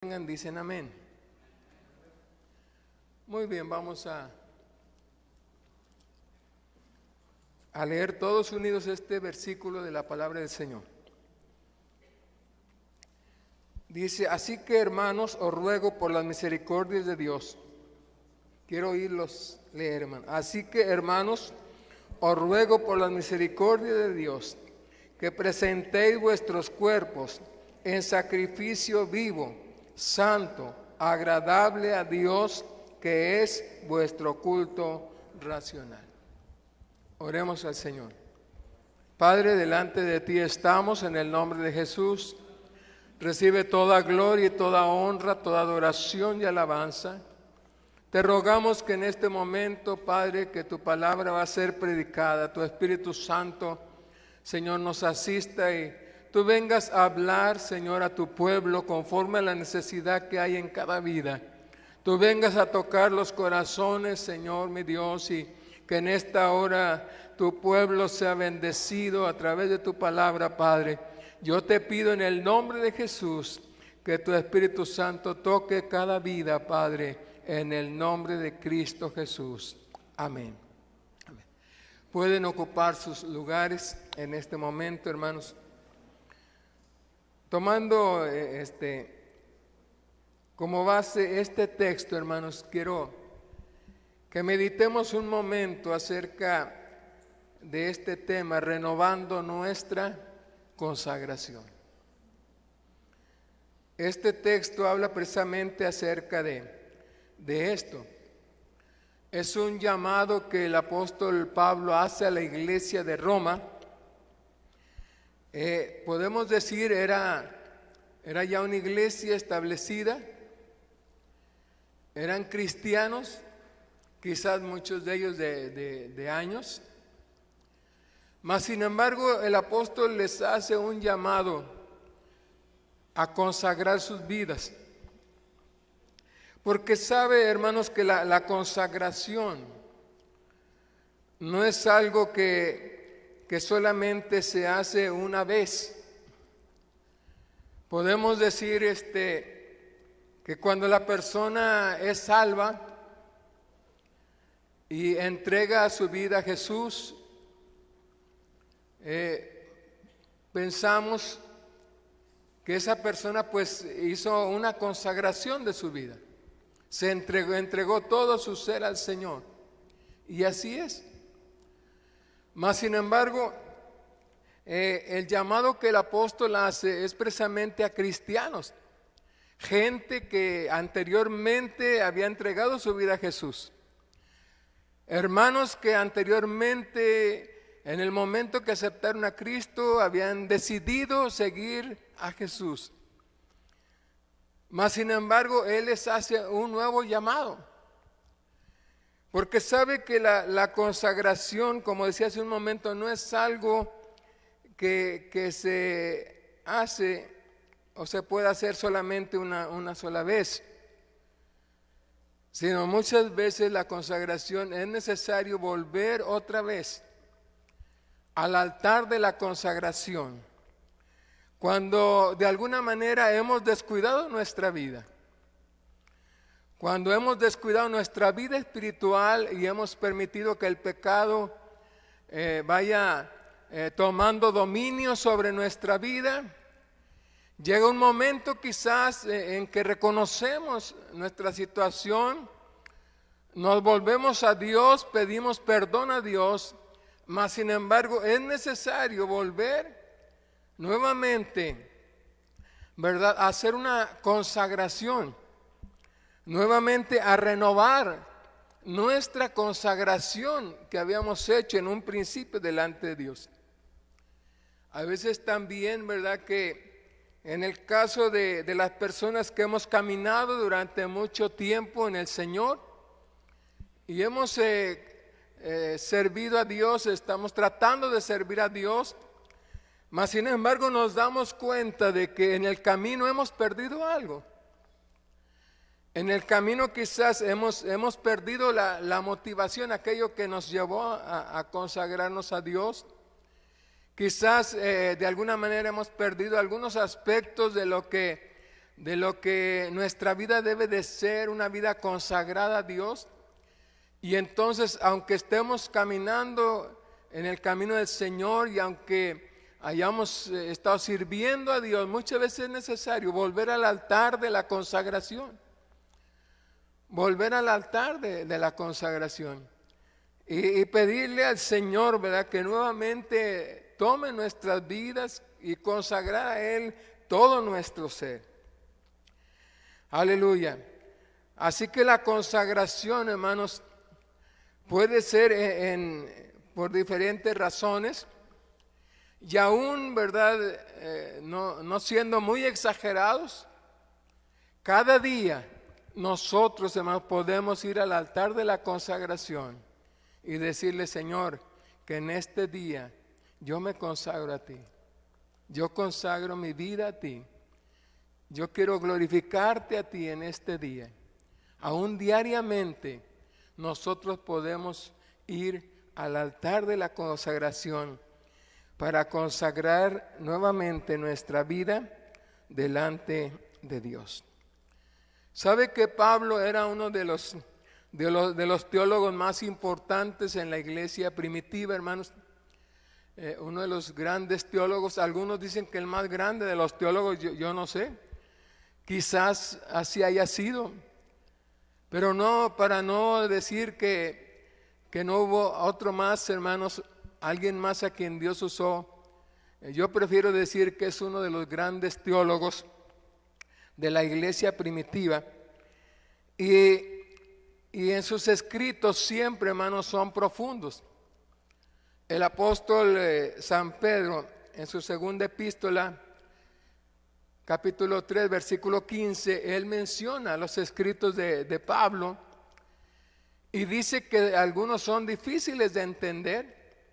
Dicen amén. Muy bien, vamos a leer todos unidos este versículo de la palabra del Señor. Dice: así que, hermanos, os ruego por las misericordias de Dios. Quiero oírlos leer, hermano. Así que, hermanos, os ruego por las misericordias de Dios, que presentéis vuestros cuerpos en sacrificio vivo, santo, agradable a Dios, que es vuestro culto racional. Oremos al Señor. Padre, delante de ti estamos en el nombre de Jesús. Recibe toda gloria y toda honra, toda adoración y alabanza. Te rogamos que en este momento, Padre, que tu palabra va a ser predicada, tu Espíritu Santo, Señor, nos asista y tú vengas a hablar, Señor, a tu pueblo conforme a la necesidad que hay en cada vida. Tú vengas a tocar los corazones, Señor, mi Dios, y que en esta hora tu pueblo sea bendecido a través de tu palabra, Padre. Yo te pido en el nombre de Jesús que tu Espíritu Santo toque cada vida, Padre, en el nombre de Cristo Jesús. Amén. Amén. Pueden ocupar sus lugares en este momento, hermanos. Tomando como base este texto, hermanos, quiero que meditemos un momento acerca de este tema, renovando nuestra consagración. Este texto habla precisamente acerca de esto. Es un llamado que el apóstol Pablo hace a la iglesia de Roma. Podemos decir era ya una iglesia establecida, eran cristianos, quizás muchos de ellos de años, mas sin embargo el apóstol les hace un llamado a consagrar sus vidas, porque sabe, hermanos, que la consagración no es algo que solamente se hace una vez. Podemos decir que cuando la persona es salva y entrega su vida a Jesús, pensamos que esa persona pues hizo una consagración de su vida, se entregó todo su ser al Señor, y así es. Mas sin embargo, el llamado que el apóstol hace es precisamente a cristianos, gente que anteriormente había entregado su vida a Jesús, hermanos que anteriormente, en el momento que aceptaron a Cristo, habían decidido seguir a Jesús. Mas sin embargo, Él les hace un nuevo llamado, porque sabe que la consagración, como decía hace un momento, no es algo que se hace o se puede hacer solamente una sola vez, sino muchas veces la consagración es necesario volver otra vez al altar de la consagración, cuando de alguna manera hemos descuidado nuestra vida, cuando hemos descuidado nuestra vida espiritual y hemos permitido que el pecado vaya tomando dominio sobre nuestra vida. Llega un momento quizás en que reconocemos nuestra situación, nos volvemos a Dios, pedimos perdón a Dios, mas sin embargo es necesario volver nuevamente, ¿verdad?, a hacer una consagración, nuevamente a renovar nuestra consagración que habíamos hecho en un principio delante de Dios. A veces también, ¿verdad?, que en el caso de las personas que hemos caminado durante mucho tiempo en el Señor y hemos servido a Dios, estamos tratando de servir a Dios, mas sin embargo nos damos cuenta de que en el camino hemos perdido algo. En el camino quizás hemos perdido la motivación, aquello que nos llevó a consagrarnos a Dios. Quizás de alguna manera hemos perdido algunos aspectos de lo que de lo que nuestra vida debe de ser, una vida consagrada a Dios. Y entonces, aunque estemos caminando en el camino del Señor y aunque hayamos estado sirviendo a Dios, muchas veces es necesario volver al altar de la consagración. Volver al altar de la consagración. Y pedirle al Señor, ¿verdad?, que nuevamente tome nuestras vidas y consagrar a Él todo nuestro ser. Aleluya. Así que la consagración, hermanos, puede ser por diferentes razones y aún, ¿verdad?, no siendo muy exagerados, cada día nosotros, hermanos, podemos ir al altar de la consagración y decirle: Señor, que en este día yo me consagro a ti. Yo consagro mi vida a ti. Yo quiero glorificarte a ti en este día. Aún diariamente nosotros podemos ir al altar de la consagración para consagrar nuevamente nuestra vida delante de Dios. ¿Sabe que Pablo era uno de los teólogos más importantes en la iglesia primitiva, hermanos? Uno de los grandes teólogos. Algunos dicen que el más grande de los teólogos, yo no sé, quizás así haya sido, pero no, para no decir que no hubo otro más, hermanos, alguien más a quien Dios usó, yo prefiero decir que es uno de los grandes teólogos de la iglesia primitiva. Y en sus escritos siempre, hermanos, son profundos. El apóstol San Pedro, en su segunda epístola, capítulo 3, versículo 15, él menciona los escritos de Pablo y dice que algunos son difíciles de entender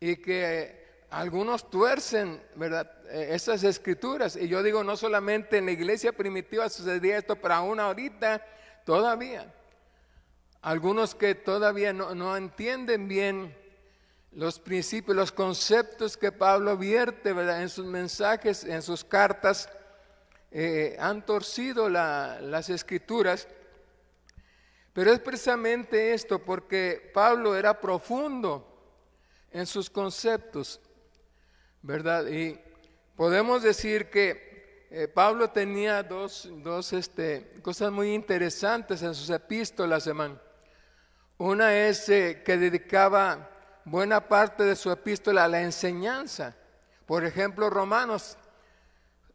y que algunos tuercen, ¿verdad?, esas escrituras. Y yo digo, no solamente en la iglesia primitiva sucedía esto, pero aún ahorita todavía. Algunos que todavía no entienden bien los principios, los conceptos que Pablo vierte, ¿verdad?, en sus mensajes, en sus cartas, han torcido las escrituras. Pero es precisamente esto, porque Pablo era profundo en sus conceptos, ¿verdad? Y podemos decir que Pablo tenía dos cosas muy interesantes en sus epístolas, hermano. Una es que dedicaba buena parte de su epístola a la enseñanza. Por ejemplo, Romanos,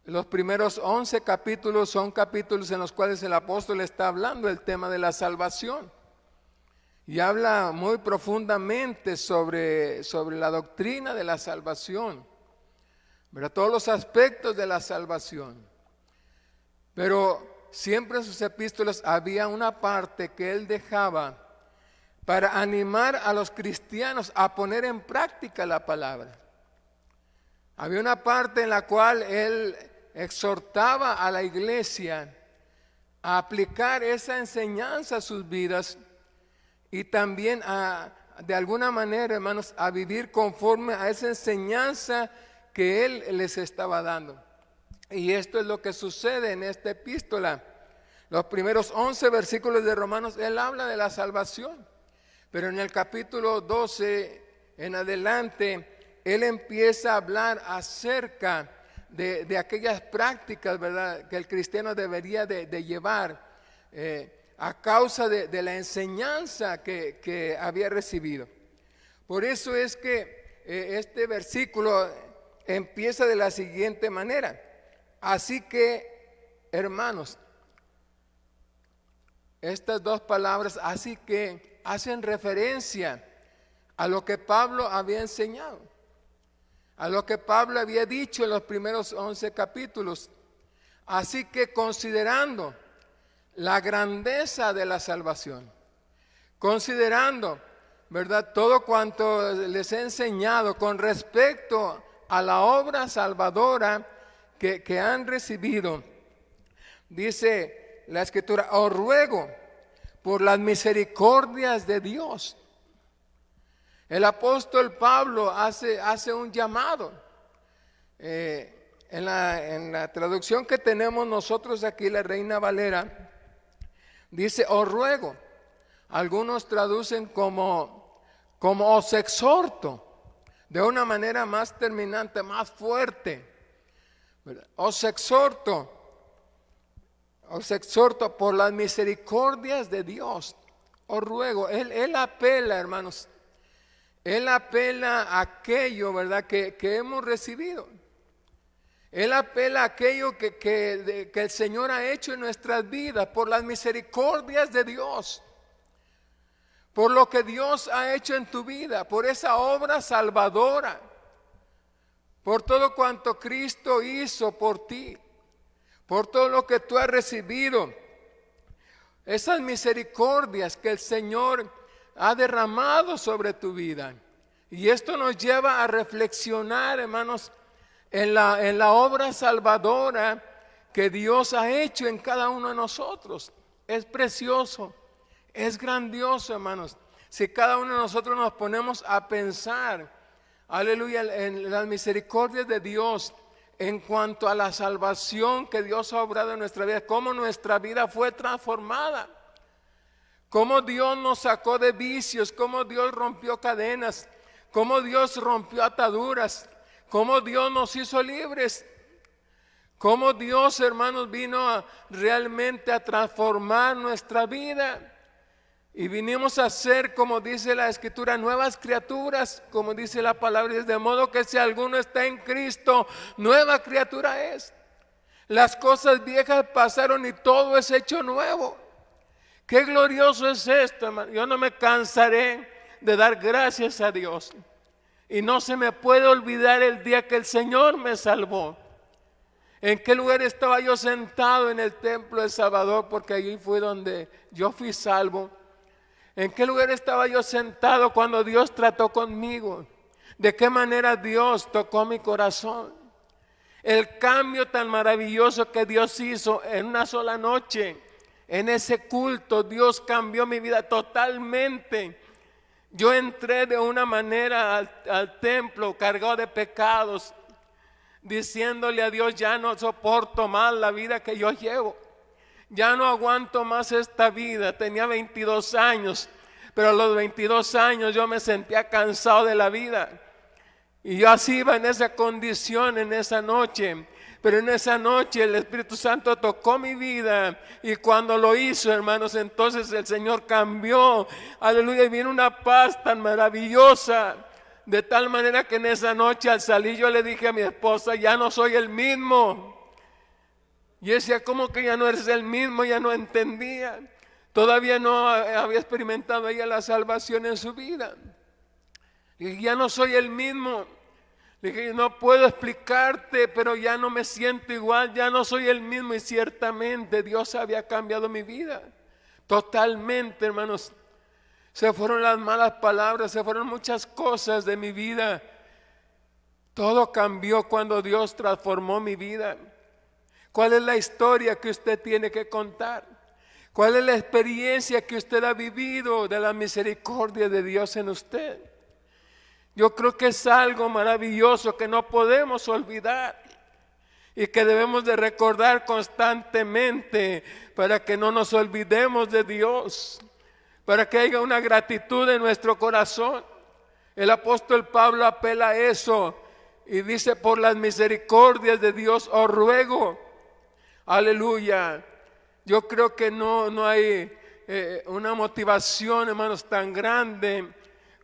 los primeros 11 capítulos son capítulos en los cuales el apóstol está hablando del tema de la salvación. Y habla muy profundamente sobre la doctrina de la salvación, ¿verdad?, todos los aspectos de la salvación. Pero siempre en sus epístolas había una parte que él dejaba para animar a los cristianos a poner en práctica la palabra. Había una parte en la cual él exhortaba a la iglesia a aplicar esa enseñanza a sus vidas y también de alguna manera, hermanos, a vivir conforme a esa enseñanza que él les estaba dando. Y esto es lo que sucede en esta epístola. Los primeros 11 versículos de Romanos, él habla de la salvación. Pero en el capítulo 12 en adelante, él empieza a hablar acerca de aquellas prácticas, ¿verdad?, que el cristiano debería de llevar a causa de la enseñanza que había recibido. Por eso es que este versículo empieza de la siguiente manera: así que, hermanos, estas dos palabras, así que, hacen referencia a lo que Pablo había enseñado, a lo que Pablo había dicho en los primeros 11 capítulos. Así que, considerando la grandeza de la salvación, considerando, ¿verdad?, todo cuanto les he enseñado con respecto a la obra salvadora que han recibido, dice la Escritura: os ruego por las misericordias de Dios. El apóstol Pablo hace un llamado. En la traducción que tenemos nosotros aquí, la Reina Valera, dice os ruego. Algunos traducen como os exhorto, de una manera más terminante, más fuerte. Os exhorto por las misericordias de Dios. Os ruego. Él apela, hermanos. Él apela a aquello, ¿verdad?, que hemos recibido. Él apela a aquello que el Señor ha hecho en nuestras vidas, por las misericordias de Dios, por lo que Dios ha hecho en tu vida, por esa obra salvadora, por todo cuanto Cristo hizo por ti, por todo lo que tú has recibido, esas misericordias que el Señor ha derramado sobre tu vida. Y esto nos lleva a reflexionar, hermanos, en la obra salvadora que Dios ha hecho en cada uno de nosotros. Es precioso, es grandioso, hermanos. Si cada uno de nosotros nos ponemos a pensar, aleluya, en las misericordias de Dios en cuanto a la salvación que Dios ha obrado en nuestra vida, cómo nuestra vida fue transformada, cómo Dios nos sacó de vicios, cómo Dios rompió cadenas, cómo Dios rompió ataduras, cómo Dios nos hizo libres, cómo Dios, hermanos, vino realmente a transformar nuestra vida. Y vinimos a ser, como dice la Escritura, nuevas criaturas, como dice la palabra, de modo que si alguno está en Cristo, nueva criatura es. Las cosas viejas pasaron y todo es hecho nuevo. Qué glorioso es esto, hermano. Yo no me cansaré de dar gracias a Dios. Y no se me puede olvidar el día que el Señor me salvó. ¿En qué lugar estaba yo sentado? En el templo de Salvador, porque allí fue donde yo fui salvo. ¿En qué lugar estaba yo sentado cuando Dios trató conmigo? ¿De qué manera Dios tocó mi corazón? El cambio tan maravilloso que Dios hizo en una sola noche, en ese culto, Dios cambió mi vida totalmente. Yo entré de una manera al templo cargado de pecados, diciéndole a Dios, ya no soporto más la vida que yo llevo. Ya no aguanto más esta vida. Tenía 22 años, pero a los 22 años yo me sentía cansado de la vida. Y yo así iba en esa condición en esa noche. Pero en esa noche el Espíritu Santo tocó mi vida. Y cuando lo hizo, hermanos, entonces el Señor cambió. Aleluya, y vino una paz tan maravillosa. De tal manera que en esa noche al salir yo le dije a mi esposa, ya no soy el mismo. Y decía, ¿cómo que ya no eres el mismo? Ya no entendía. Todavía no había experimentado ella la salvación en su vida. Le dije, ya no soy el mismo. Le dije, no puedo explicarte, pero ya no me siento igual, ya no soy el mismo. Y ciertamente Dios había cambiado mi vida. Totalmente, hermanos. Se fueron las malas palabras, se fueron muchas cosas de mi vida. Todo cambió cuando Dios transformó mi vida. ¿Cuál es la historia que usted tiene que contar? ¿Cuál es la experiencia que usted ha vivido de la misericordia de Dios en usted? Yo creo que es algo maravilloso que no podemos olvidar y que debemos de recordar constantemente para que no nos olvidemos de Dios, para que haya una gratitud en nuestro corazón. El apóstol Pablo apela a eso y dice, por las misericordias de Dios os ruego. Aleluya. Yo creo que no hay una motivación, hermanos, tan grande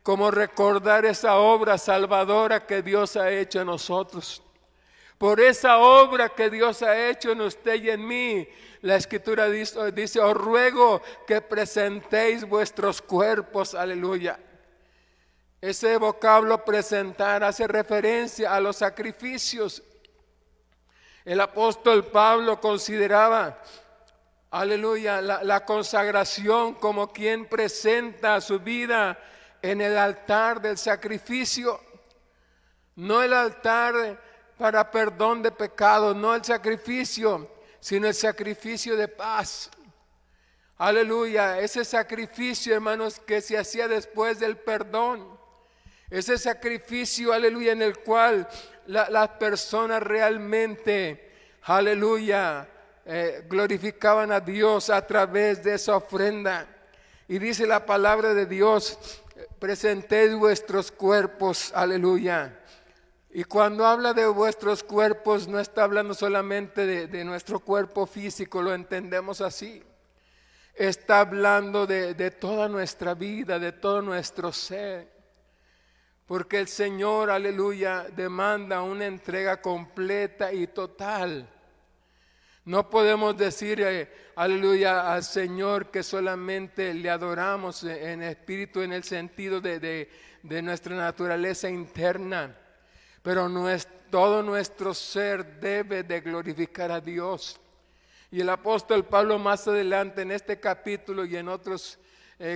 como recordar esa obra salvadora que Dios ha hecho en nosotros. Por esa obra que Dios ha hecho en usted y en mí, la Escritura dice, os ruego que presentéis vuestros cuerpos, aleluya. Ese vocablo presentar hace referencia a los sacrificios. El apóstol Pablo consideraba, aleluya, la consagración como quien presenta su vida en el altar del sacrificio. No el altar para perdón de pecados, no el sacrificio, sino el sacrificio de paz. Aleluya, ese sacrificio, hermanos, que se hacía después del perdón. Ese sacrificio, aleluya, en el cual las personas realmente, aleluya, glorificaban a Dios a través de esa ofrenda. Y dice la palabra de Dios, presented vuestros cuerpos, aleluya. Y cuando habla de vuestros cuerpos, no está hablando solamente de nuestro cuerpo físico, lo entendemos así. Está hablando de toda nuestra vida, de todo nuestro ser. Porque el Señor, aleluya, demanda una entrega completa y total. No podemos decir, aleluya, al Señor que solamente le adoramos en espíritu, en el sentido de nuestra naturaleza interna. Pero todo nuestro ser debe de glorificar a Dios. Y el apóstol Pablo más adelante en este capítulo y en otros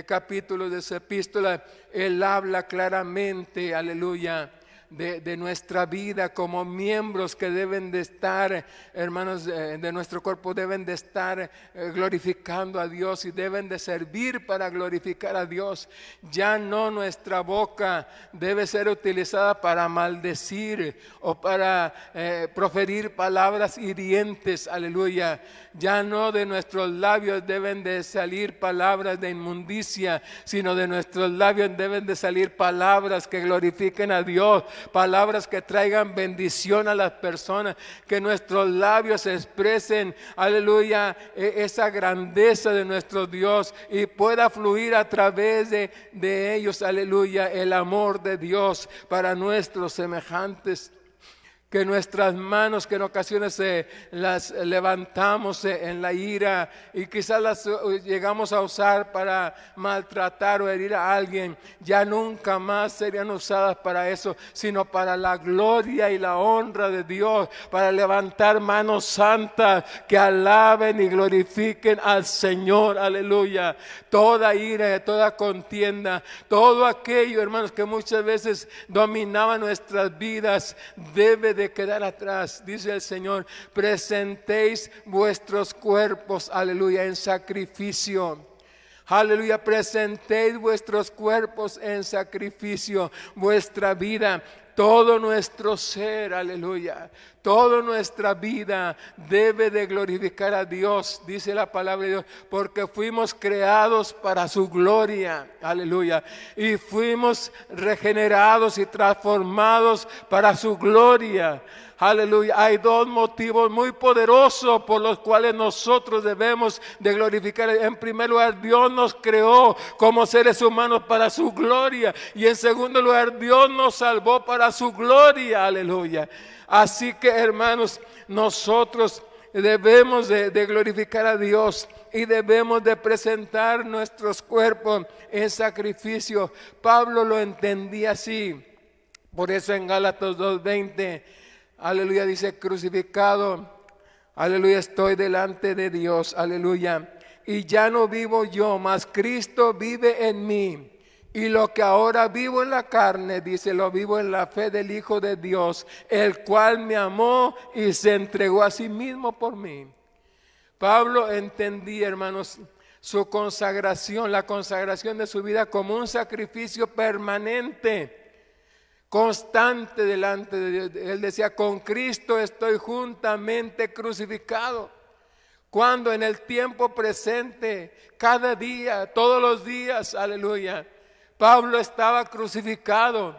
capítulos de su epístola, él habla claramente, aleluya, de nuestra vida como miembros que deben de estar, hermanos, de nuestro cuerpo deben de estar glorificando a Dios y deben de servir para glorificar a Dios. Ya no nuestra boca debe ser utilizada para maldecir o para proferir palabras hirientes, aleluya. Ya no de nuestros labios deben de salir palabras de inmundicia, sino de nuestros labios deben de salir palabras que glorifiquen a Dios, palabras que traigan bendición a las personas, que nuestros labios expresen, aleluya, esa grandeza de nuestro Dios y pueda fluir a través de ellos, aleluya, el amor de Dios para nuestros semejantes. Que nuestras manos, que en ocasiones las levantamos en la ira y quizás las llegamos a usar para maltratar o herir a alguien, ya nunca más serían usadas para eso, sino para la gloria y la honra de Dios, para levantar manos santas que alaben y glorifiquen al Señor, aleluya. Toda ira, toda contienda, todo aquello, hermanos, que muchas veces dominaba nuestras vidas, debe de quedar atrás. Dice el Señor, presentéis vuestros cuerpos, aleluya, en sacrificio. Aleluya, presentéis vuestros cuerpos en sacrificio, vuestra vida, todo nuestro ser, aleluya, toda nuestra vida debe de glorificar a Dios, dice la palabra de Dios, porque fuimos creados para su gloria, aleluya, y fuimos regenerados y transformados para su gloria. Aleluya, hay dos motivos muy poderosos por los cuales nosotros debemos de glorificar. En primer lugar, Dios nos creó como seres humanos para su gloria. Y en segundo lugar, Dios nos salvó para su gloria. Aleluya. Así que, hermanos, nosotros debemos de glorificar a Dios y debemos de presentar nuestros cuerpos en sacrificio. Pablo lo entendía así. Por eso en Gálatas 2:20, aleluya, dice, crucificado, aleluya, estoy delante de Dios, aleluya. Y ya no vivo yo, mas Cristo vive en mí. Y lo que ahora vivo en la carne, dice, lo vivo en la fe del Hijo de Dios, el cual me amó y se entregó a sí mismo por mí. Pablo entendía, hermanos, su consagración, la consagración de su vida como un sacrificio permanente, constante delante de Dios. Él decía, con Cristo estoy juntamente crucificado. Cuando en el tiempo presente, cada día, todos los días, aleluya, Pablo estaba crucificado.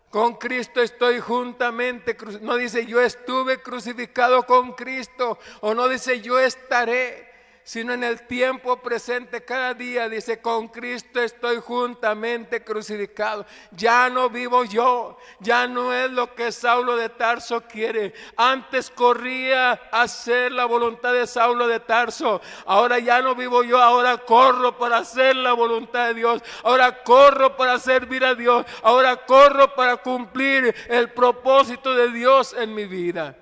Con Cristo estoy juntamente crucificado. No dice yo estuve crucificado con Cristo, o no dice yo estaré, sino en el tiempo presente cada día dice, con Cristo estoy juntamente crucificado. Ya no vivo yo, ya no es lo que Saulo de Tarso quiere. Antes corría a hacer la voluntad de Saulo de Tarso, ahora ya no vivo yo, ahora corro para hacer la voluntad de Dios, ahora corro para servir a Dios, ahora corro para cumplir el propósito de Dios en mi vida.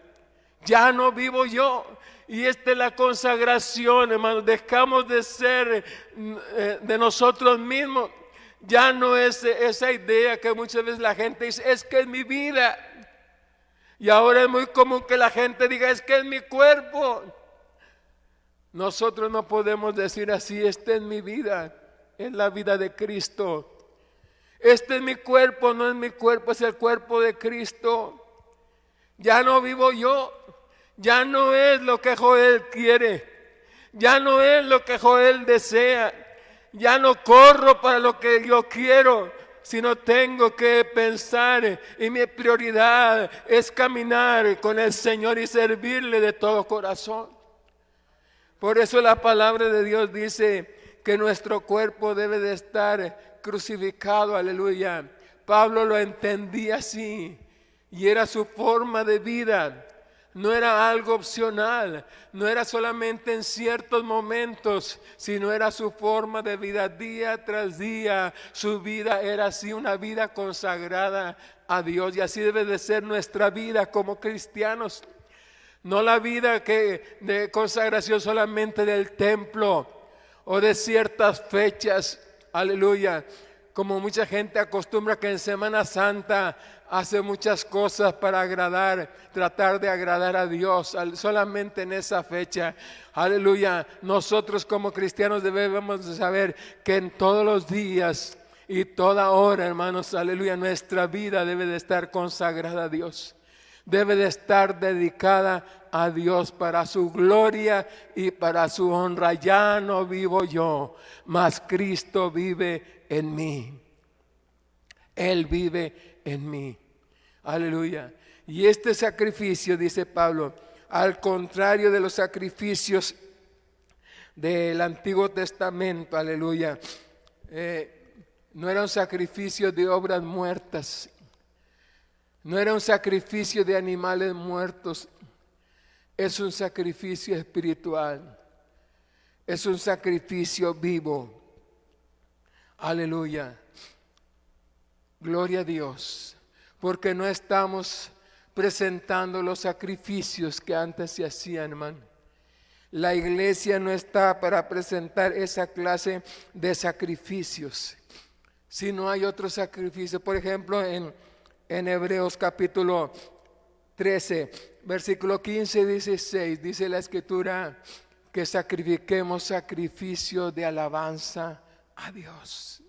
Ya no vivo yo. Y esta es la consagración, hermanos. Dejamos de ser de nosotros mismos. Ya no es esa idea que muchas veces la gente dice, es que es mi vida. Y ahora es muy común que la gente diga, es que es mi cuerpo. Nosotros no podemos decir así, esta es mi vida, es la vida de Cristo. Este es mi cuerpo, no es mi cuerpo, es el cuerpo de Cristo. Ya no vivo yo, ya no es lo que Joel quiere, ya no es lo que Joel desea, ya no corro para lo que yo quiero, sino tengo que pensar y mi prioridad es caminar con el Señor y servirle de todo corazón. Por eso la palabra de Dios dice que nuestro cuerpo debe de estar crucificado, aleluya. Pablo lo entendía así y era su forma de vida. No era algo opcional, no era solamente en ciertos momentos, sino era su forma de vida día tras día. Su vida era así, una vida consagrada a Dios, y así debe de ser nuestra vida como cristianos. No la vida de consagración solamente del templo o de ciertas fechas, aleluya. Como mucha gente acostumbra que en Semana Santa hace muchas cosas para tratar de agradar a Dios, solamente en esa fecha, aleluya. Nosotros como cristianos debemos de saber que en todos los días y toda hora, hermanos, aleluya, nuestra vida debe de estar consagrada a Dios. Debe de estar dedicada a Dios para su gloria y para su honra. Ya no vivo yo, mas Cristo vive en mí. Él vive en mí. Aleluya. Y este sacrificio, dice Pablo, al contrario de los sacrificios del Antiguo Testamento, aleluya, no era un sacrificio de obras muertas. No era un sacrificio de animales muertos, es un sacrificio espiritual, es un sacrificio vivo. Aleluya, gloria a Dios, porque no estamos presentando los sacrificios que antes se hacían, hermano. La iglesia no está para presentar esa clase de sacrificios, sino hay otros sacrificios. Por ejemplo, en Hebreos capítulo 13, versículo 15 y 16, dice la Escritura que sacrifiquemos sacrificio de alabanza a Dios.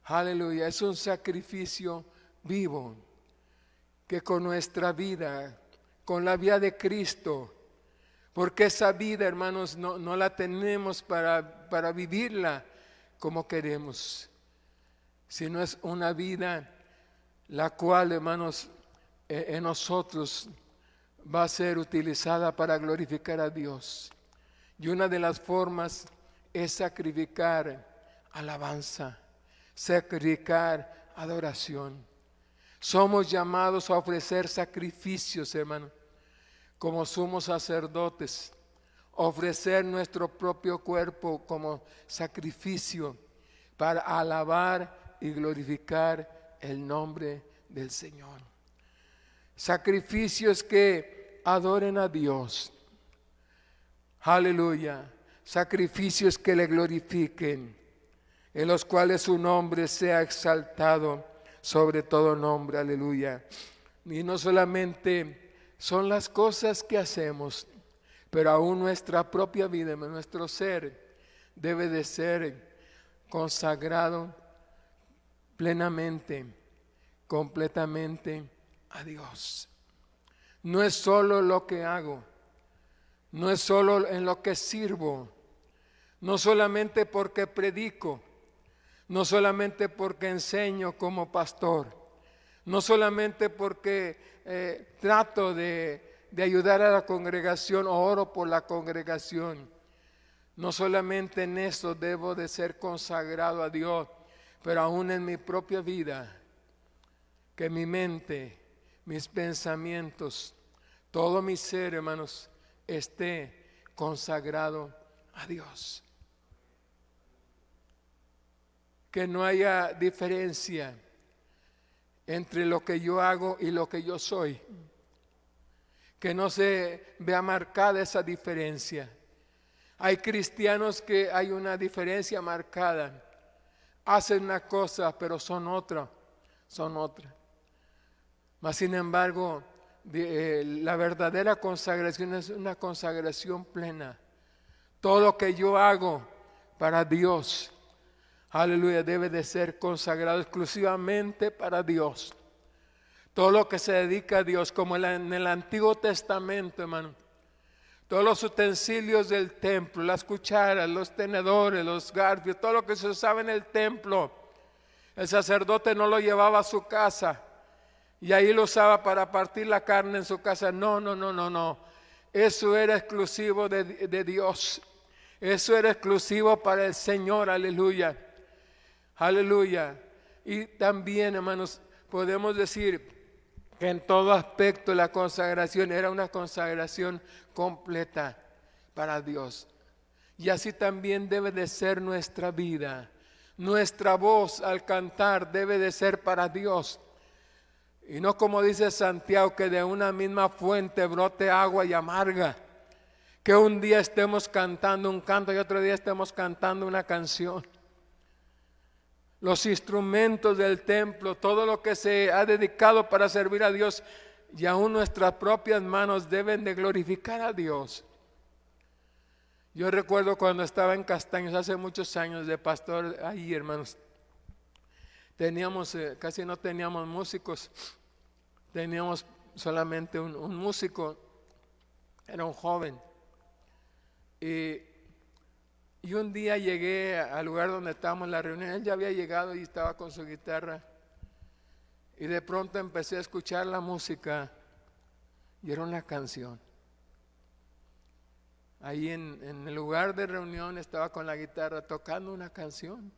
Aleluya, es un sacrificio vivo que con nuestra vida, con la vida de Cristo, porque esa vida, hermanos, no la tenemos para vivirla como queremos, sino es una vida la cual, hermanos, en nosotros va a ser utilizada para glorificar a Dios. Y una de las formas es sacrificar alabanza, sacrificar adoración. Somos llamados a ofrecer sacrificios, hermano, como sumos sacerdotes, ofrecer nuestro propio cuerpo como sacrificio para alabar y glorificar el nombre del Señor. Sacrificios que adoren a Dios. Aleluya. Sacrificios que le glorifiquen, en los cuales su nombre sea exaltado sobre todo nombre. Aleluya. Y no solamente son las cosas que hacemos, pero aún nuestra propia vida, nuestro ser debe de ser consagrado plenamente, completamente a Dios. No es solo lo que hago, no es solo en lo que sirvo, no solamente porque predico, no solamente porque enseño como pastor, no solamente porque trato de ayudar a la congregación o oro por la congregación. No solamente en eso debo de ser consagrado a Dios, pero aún en mi propia vida, que mi mente, mis pensamientos, todo mi ser, hermanos, esté consagrado a Dios. Que no haya diferencia entre lo que yo hago y lo que yo soy. Que no se vea marcada esa diferencia. Hay cristianos que hay una diferencia marcada. Hacen una cosa, pero son otra. Mas sin embargo, la verdadera consagración es una consagración plena. Todo lo que yo hago para Dios, aleluya, debe de ser consagrado exclusivamente para Dios. Todo lo que se dedica a Dios, como en el Antiguo Testamento, hermano. Todos los utensilios del templo, las cucharas, los tenedores, los garfios, todo lo que se usaba en el templo, el sacerdote no lo llevaba a su casa y ahí lo usaba para partir la carne en su casa. No. Eso era exclusivo de Dios. Eso era exclusivo para el Señor, aleluya. Aleluya. Y también, hermanos, podemos decir que en todo aspecto la consagración era una consagración completa para Dios. Y así también debe de ser nuestra vida. Nuestra voz al cantar debe de ser para Dios. Y no como dice Santiago, que de una misma fuente brote agua y amarga. Que un día estemos cantando un canto y otro día estemos cantando una canción. Los instrumentos del templo, todo lo que se ha dedicado para servir a Dios, y aún nuestras propias manos deben de glorificar a Dios. Yo recuerdo cuando estaba en Castaños hace muchos años de pastor ahí, hermanos. Teníamos, casi no teníamos músicos, teníamos solamente un músico, era un joven. Y un día llegué al lugar donde estábamos en la reunión, él ya había llegado y estaba con su guitarra. Y de pronto empecé a escuchar la música y era una canción. Ahí en el lugar de reunión estaba con la guitarra tocando una canción.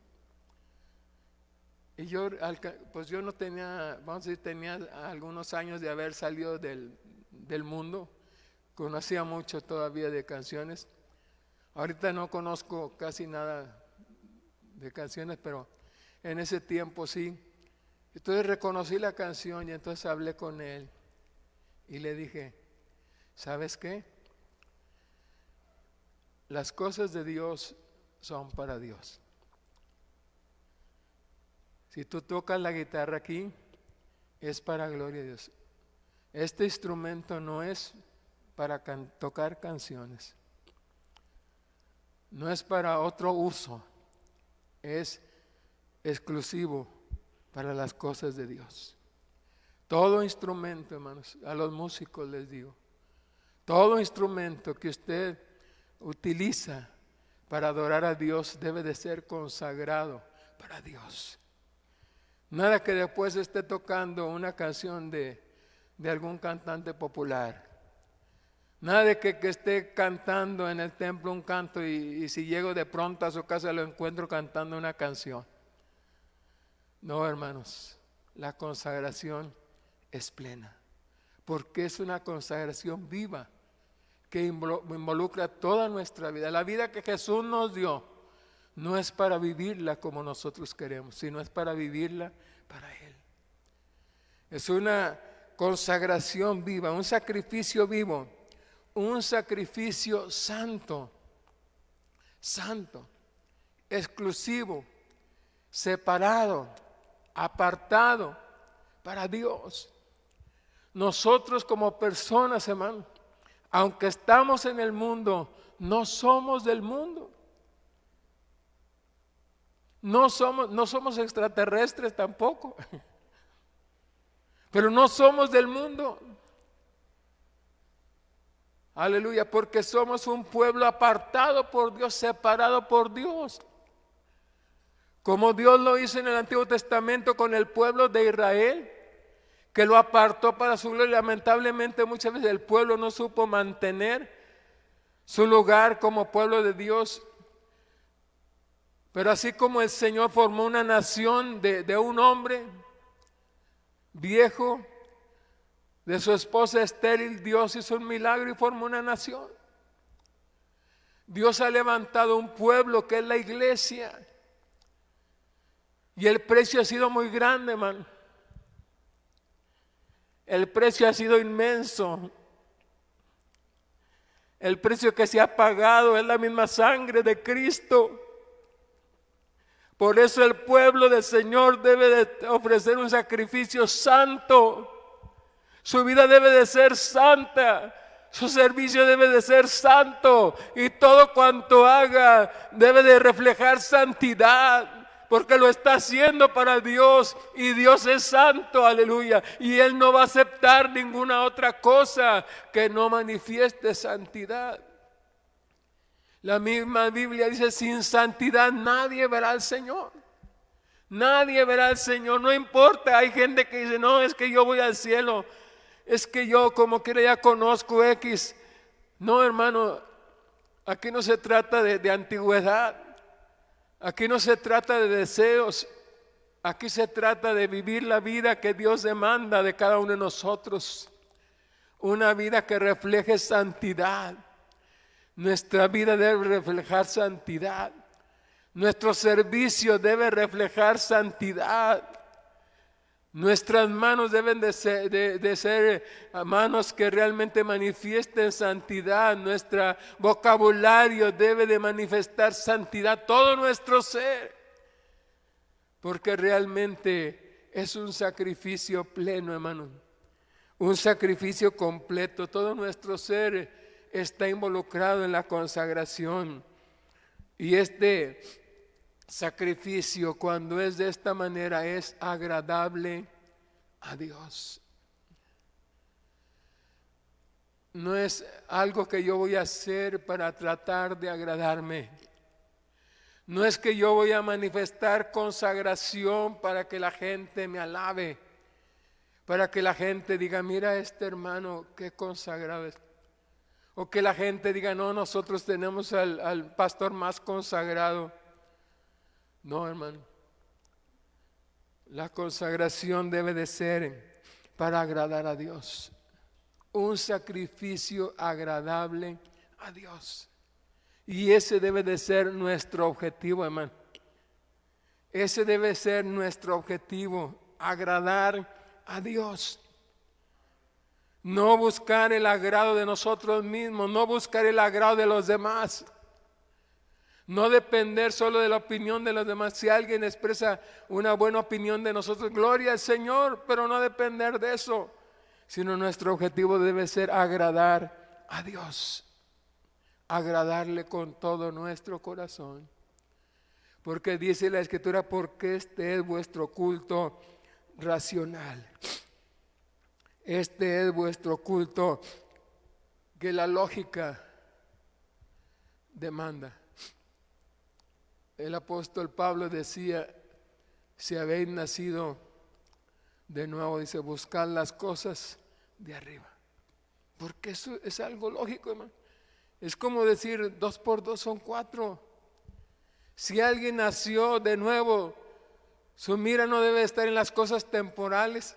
Y yo no tenía, vamos a decir, tenía algunos años de haber salido del mundo. Conocía mucho todavía de canciones. Ahorita no conozco casi nada de canciones, pero en ese tiempo sí. Entonces reconocí la canción y entonces hablé con él y le dije, ¿sabes qué? Las cosas de Dios son para Dios. Si tú tocas la guitarra aquí, es para gloria a Dios. Este instrumento no es para tocar canciones. No es para otro uso, es exclusivo para las cosas de Dios. Todo instrumento, hermanos, a los músicos les digo, todo instrumento que usted utiliza para adorar a Dios debe de ser consagrado para Dios. Nada que después esté tocando una canción de algún cantante popular. Nada de que esté cantando en el templo un canto y si llego de pronto a su casa lo encuentro cantando una canción. No, hermanos, la consagración es plena, porque es una consagración viva que involucra toda nuestra vida. La vida que Jesús nos dio no es para vivirla como nosotros queremos, sino es para vivirla para Él. Es una consagración viva, un sacrificio vivo. Un sacrificio santo, exclusivo, separado, apartado para Dios. Nosotros como personas, hermano, aunque estamos en el mundo, no somos del mundo. No somos extraterrestres tampoco, pero no somos del mundo. Aleluya, porque somos un pueblo apartado por Dios, separado por Dios. Como Dios lo hizo en el Antiguo Testamento con el pueblo de Israel, que lo apartó para su gloria. Lamentablemente muchas veces el pueblo no supo mantener su lugar como pueblo de Dios. Pero así como el Señor formó una nación de un hombre viejo, de su esposa estéril, Dios hizo un milagro y formó una nación. Dios ha levantado un pueblo que es la iglesia. Y el precio ha sido muy grande, hermano. El precio ha sido inmenso. El precio que se ha pagado es la misma sangre de Cristo. Por eso el pueblo del Señor debe de ofrecer un sacrificio santo. Su vida debe de ser santa, su servicio debe de ser santo y todo cuanto haga debe de reflejar santidad, porque lo está haciendo para Dios y Dios es santo, aleluya, y Él no va a aceptar ninguna otra cosa que no manifieste santidad. La misma Biblia dice, sin santidad nadie verá al Señor. Nadie verá al Señor, no importa. Hay gente que dice, no, es que yo voy al cielo, es que yo como quiera ya conozco X. No, hermano, aquí no se trata de antigüedad, aquí no se trata de deseos, aquí se trata de vivir la vida que Dios demanda de cada uno de nosotros. Una vida que refleje santidad. Nuestra vida debe reflejar santidad. Nuestro servicio debe reflejar santidad. Nuestras manos deben de ser manos que realmente manifiesten santidad. Nuestro vocabulario debe de manifestar santidad. Todo nuestro ser. Porque realmente es un sacrificio pleno, hermano. Un sacrificio completo. Todo nuestro ser está involucrado en la consagración. Y este sacrificio, cuando es de esta manera, es agradable a Dios. No es algo que yo voy a hacer para tratar de agradarme. No es que yo voy a manifestar consagración para que la gente me alabe, para que la gente diga, mira este hermano, qué consagrado es. O que la gente diga, no, nosotros tenemos al pastor más consagrado. No, hermano. La consagración debe de ser para agradar a Dios. Un sacrificio agradable a Dios. Y ese debe de ser nuestro objetivo, hermano. Ese debe ser nuestro objetivo, agradar a Dios. No buscar el agrado de nosotros mismos, no buscar el agrado de los demás. No depender solo de la opinión de los demás. Si alguien expresa una buena opinión de nosotros, gloria al Señor, pero no depender de eso, sino nuestro objetivo debe ser agradar a Dios, agradarle con todo nuestro corazón. Porque dice la Escritura, porque este es vuestro culto racional. Este es vuestro culto que la lógica demanda. El apóstol Pablo decía, si habéis nacido de nuevo, dice, buscad las cosas de arriba. Porque eso es algo lógico, hermano. Es como decir 2 por 2 son 4. Si alguien nació de nuevo, su mira no debe estar en las cosas temporales,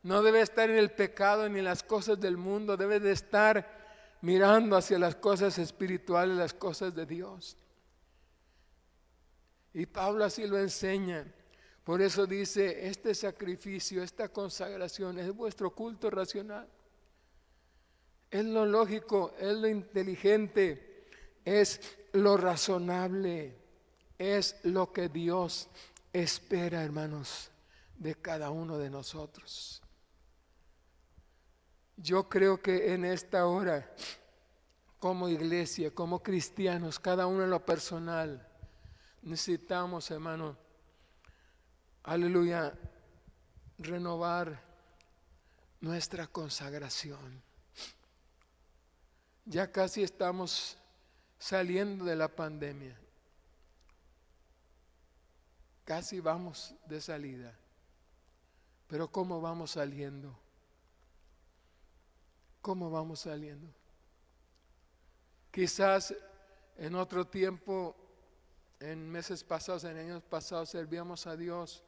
no debe estar en el pecado ni en las cosas del mundo, debe de estar mirando hacia las cosas espirituales, las cosas de Dios. Y Pablo así lo enseña. Por eso dice, este sacrificio, esta consagración es vuestro culto racional. Es lo lógico, es lo inteligente, es lo razonable, es lo que Dios espera, hermanos, de cada uno de nosotros. Yo creo que en esta hora, como iglesia, como cristianos, cada uno en lo personal, necesitamos, hermano, aleluya, renovar nuestra consagración. Ya casi estamos saliendo de la pandemia. Casi vamos de salida. Pero ¿cómo vamos saliendo? ¿Cómo vamos saliendo? Quizás en otro tiempo, en meses pasados, en años pasados, servíamos a Dios.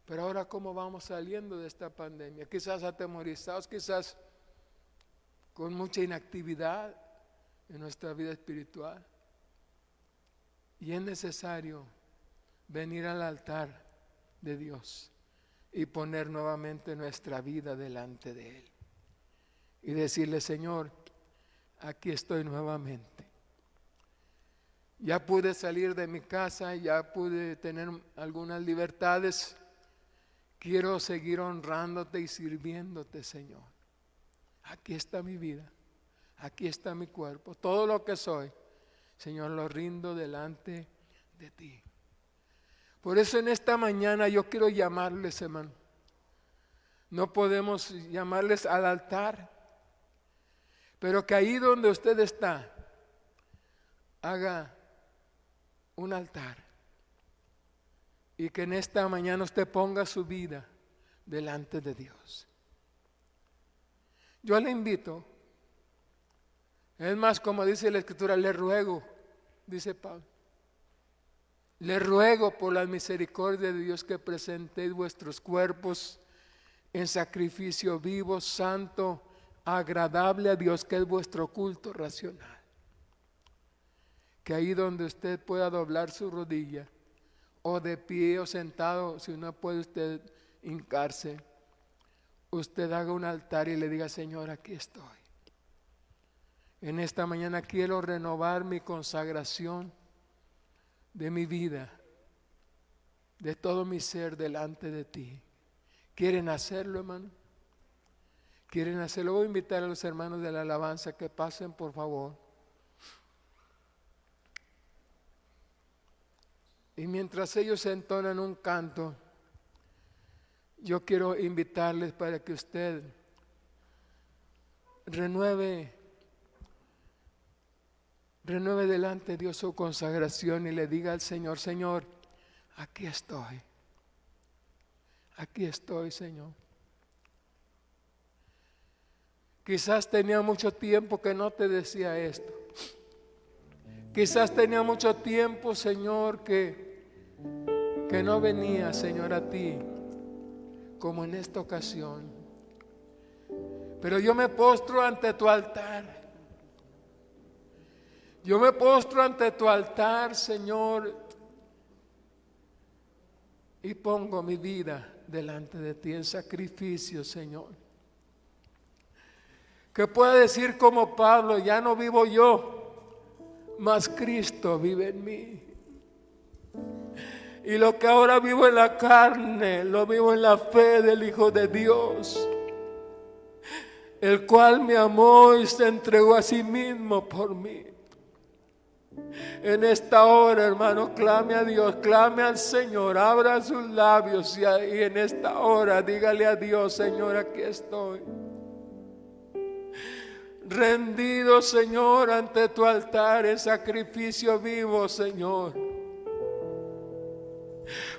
Pero ahora, ¿cómo vamos saliendo de esta pandemia? Quizás atemorizados, quizás con mucha inactividad en nuestra vida espiritual. Y es necesario venir al altar de Dios y poner nuevamente nuestra vida delante de Él. Y decirle, Señor, aquí estoy nuevamente. Ya pude salir de mi casa, ya pude tener algunas libertades. Quiero seguir honrándote y sirviéndote, Señor. Aquí está mi vida, aquí está mi cuerpo, todo lo que soy, Señor, lo rindo delante de ti. Por eso en esta mañana yo quiero llamarles, hermano. No podemos llamarles al altar, pero que ahí donde usted está, haga un altar. Y que en esta mañana usted ponga su vida delante de Dios. Yo le invito, es más, como dice la Escritura, le ruego, dice Pablo, le ruego por la misericordia de Dios que presentéis vuestros cuerpos en sacrificio vivo, santo, agradable a Dios, que es vuestro culto racional. Que ahí donde usted pueda doblar su rodilla, o de pie o sentado, si no puede usted hincarse, usted haga un altar y le diga: Señor, aquí estoy. En esta mañana quiero renovar mi consagración de mi vida, de todo mi ser delante de ti. ¿Quieren hacerlo, hermano? ¿Quieren hacerlo? Voy a invitar a los hermanos de la alabanza que pasen, por favor. Y mientras ellos entonan un canto, yo quiero invitarles para que usted renueve delante de Dios su consagración y le diga al Señor: Señor, aquí estoy. Aquí estoy, Señor. Quizás tenía mucho tiempo que no te decía esto. Quizás tenía mucho tiempo, Señor, que no venía, Señor, a ti como en esta ocasión. Pero yo me postro ante tu altar. Yo me postro ante tu altar, Señor, y pongo mi vida delante de ti en sacrificio, Señor. Que pueda decir como Pablo: ya no vivo yo, mas Cristo vive en mí. Y lo que ahora vivo en la carne, lo vivo en la fe del Hijo de Dios, el cual me amó y se entregó a sí mismo por mí. En esta hora, hermano, clame a Dios, clame al Señor, abra sus labios y en esta hora dígale a Dios: Señor, aquí estoy. Rendido, Señor, ante tu altar en sacrificio vivo, Señor.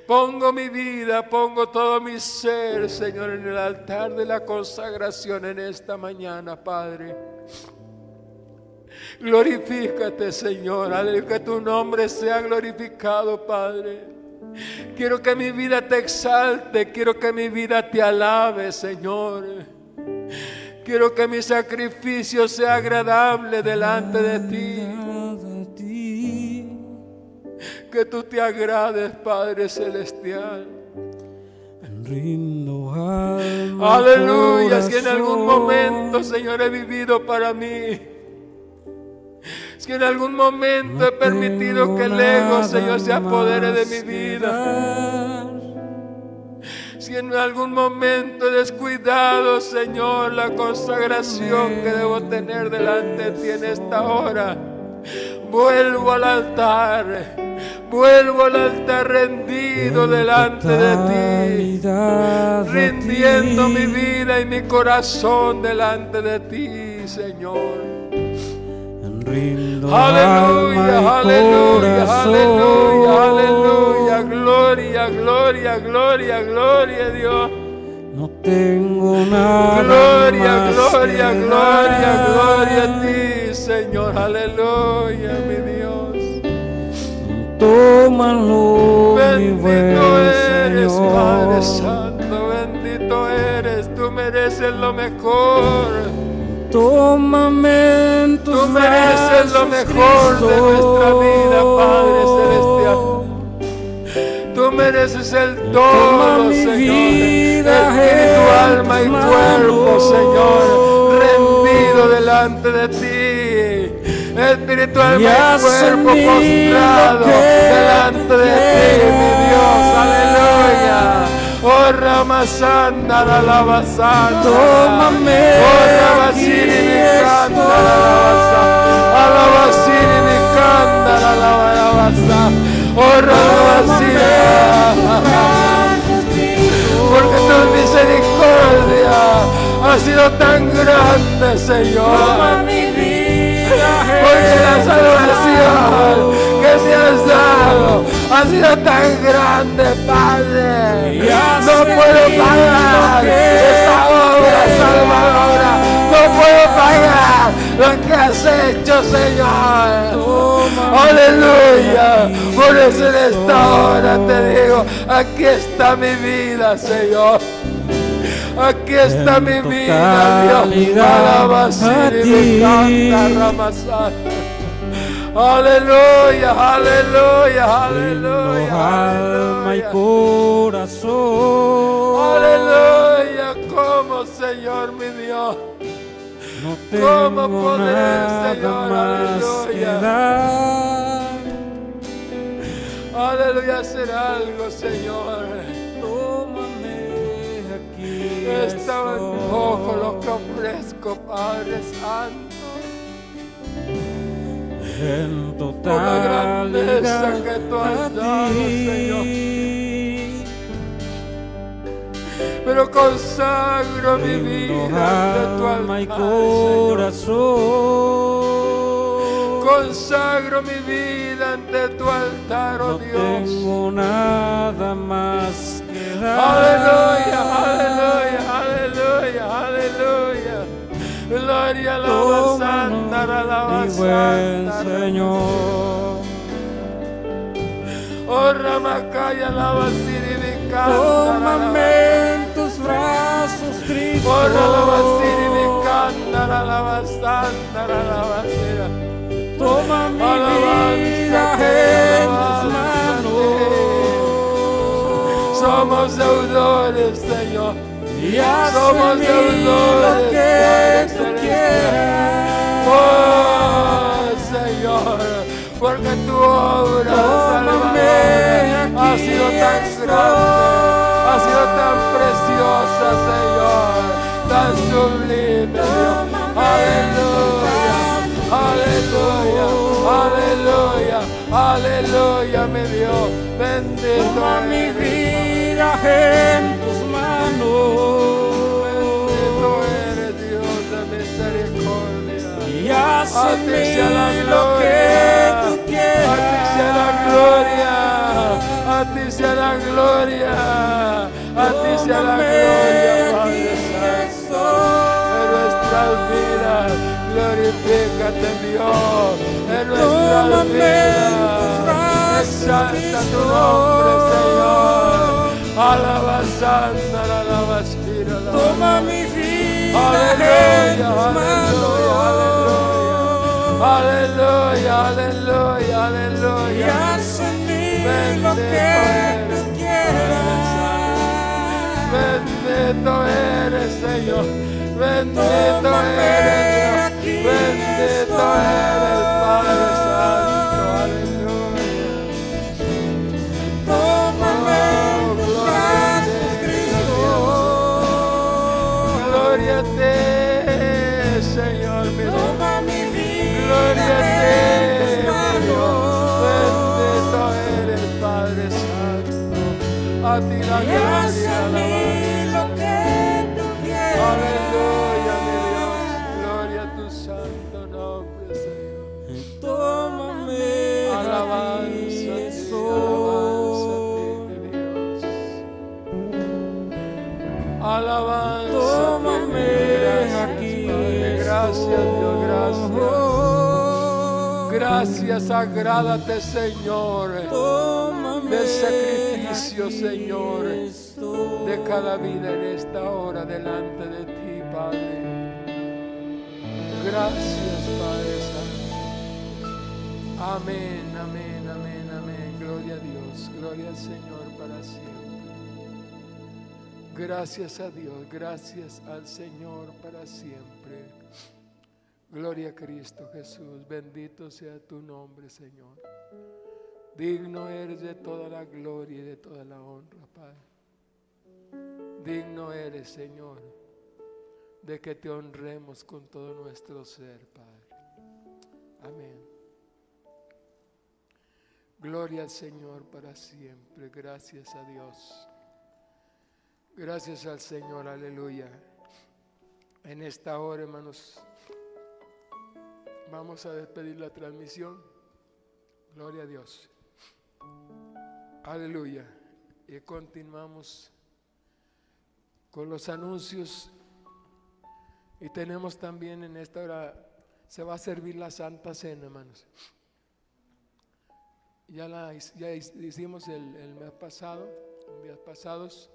Pongo mi vida, pongo todo mi ser, Señor, en el altar de la consagración en esta mañana, Padre. Glorifícate, Señor, que tu nombre sea glorificado, Padre. Quiero que mi vida te exalte, quiero que mi vida te alabe, Señor. Quiero que mi sacrificio sea agradable delante de ti. Que tú te agrades, Padre Celestial. Aleluya. Si en algún momento, Señor, he vivido para mí, si en algún momento he permitido que el ego, Señor, se apodere de mi vida, si en algún momento he descuidado, Señor, la consagración que debo tener delante de ti en esta hora, vuelvo al altar rendido delante de ti, rindiendo mi vida y mi corazón delante de ti, Señor. Aleluya, aleluya, aleluya, aleluya, gloria, gloria, gloria, gloria a Dios. No tengo nada gloria, más gloria, que gloria, dar. gloria a ti, Señor, aleluya, mi Dios. Tómalo, mi buen Bendito eres, Padre Señor. Santo, bendito eres, tú mereces lo mejor. Tómame en tus Tú mereces lo brazos, mejor de nuestra vida, Padre Cristo. Celestial. Tú mereces el Toma todo, mi Señor. vida Espíritu, en alma y tus cuerpo, manos. Señor, rendido delante de ti. Espíritu, alma Y y haz en cuerpo mí postrado lo que delante de ti, mi Dios. quieras. Aleluya. Oh, Ramasanda, la lavasanda. Tómame, Oh, Rabasiri, aquí mi canta, la lavasanda. estoy. Alabasiri, mi canta, la lavasanda. Oh, Rabasiri. Señor, mi vida, porque la salvación que me has dado ha sido tan grande, Padre. Y has No puedo tenido pagar que esta obra quieras. salvadora. No puedo pagar lo que has hecho, Señor. Tómame Aleluya. aquí Por eso en esta hora te estoy. digo, aquí está mi vida, Señor. Aquí está mi En vida, Dios. totalidad Alabasiri a me ti. canta, Ramasana. Aleluya, aleluya, Brindo aleluya, alma y aleluya. corazón. Aleluya, como Señor mi Dios. No ¿Cómo tengo poder, nada Señor? más que Aleluya. dar. Aleluya, hacer algo, Señor. Tómame aquí Está en poco lo que ofrezco, Padre Santo. En Por la grandeza totalidad que tú a has dado, Señor. ti. Pero consagro mi Brindo vida ante tu alma y altar, Señor. corazón. Consagro mi vida ante tu altar, oh No Dios. tengo nada más que dar. Aleluya, aleluya, aleluya, aleluya. Gloria a la santa, a la Mi buen santa. Señor. Oh Ramakaya, la basiri mi Tómame en tus brazos, Cristo. Oh la basiri mi canta, la basanta, la basira. Toma mi vida en tus manos. Somos deudores, Señor. Y haz Somos en mí deudores, lo que Padre tú Celestial. quieras. Oh, Señor, porque tu obra Tómame salvadora ha aquí sido tan grande, ha sido tan preciosa, Señor, tan sublime, Dios. Aleluya, aleluya, aleluya, aleluya, mi Dios. Bendito Toma mi eres, vida en tus manos. bendito eres, Dios de misericordia. Y haz A en ti mí sea la lo que tú gloria, quieras. a ti sea la gloria, a ti sea la gloria, a ti sea la gloria, Padre Santo. En nuestras vidas, glorifícate, Dios. En nuestras Tómame en tus vidas, brazos, exalta tu Cristo. nombre, Señor. Alabazando, alabastira, Toma mi vida en aleluya, tus aleluya, manos. aleluya, aleluya, Y aleluya. haz en mí lo Bendito que eres, tú quieras. Bendito eres, Señor. Bendito Tómame eres, Dios. aquí Bendito eres, Padre Santo. Aleluya. Tómame en tus gloria a brazos, ti, Cristo. Gloria a ti, Señor, mi Dios. Toma mi vida Gloria a en ti, tus mi Dios. manos. Bendito eres, Padre Santo. A ti la Y haz gloria, en mí alabanza. lo que tú quieras. Aleluya, mi Dios. Gloria a tu santo nombre, Señor. Tómame Alabanza a aquí ti, estoy. mi Dios. Alabanza a Tómame ti, gracias, aquí Padre. Gracias, Dios, gracias. Gracias, agrádate, Señor, Tómame del sacrificio, aquí Señor, estoy. de cada vida en esta hora delante de ti, Padre. Gracias, Padre Santo. Amén, amén, amén, amén. Gloria a Dios, gloria al Señor para siempre. Gracias a Dios, gracias al Señor para siempre. Gloria a Cristo Jesús, bendito sea tu nombre, Señor. Digno eres de toda la gloria y de toda la honra, Padre. Digno eres, Señor, de que te honremos con todo nuestro ser, Padre. Amén. Gloria al Señor para siempre. Gracias a Dios. Gracias al Señor, aleluya. En esta hora, hermanos, Vamos a despedir la transmisión. Gloria a Dios. Aleluya. Y continuamos con los anuncios. Y tenemos también en esta hora, se va a servir la Santa Cena, hermanos. Ya hicimos el mes pasado, en días pasados.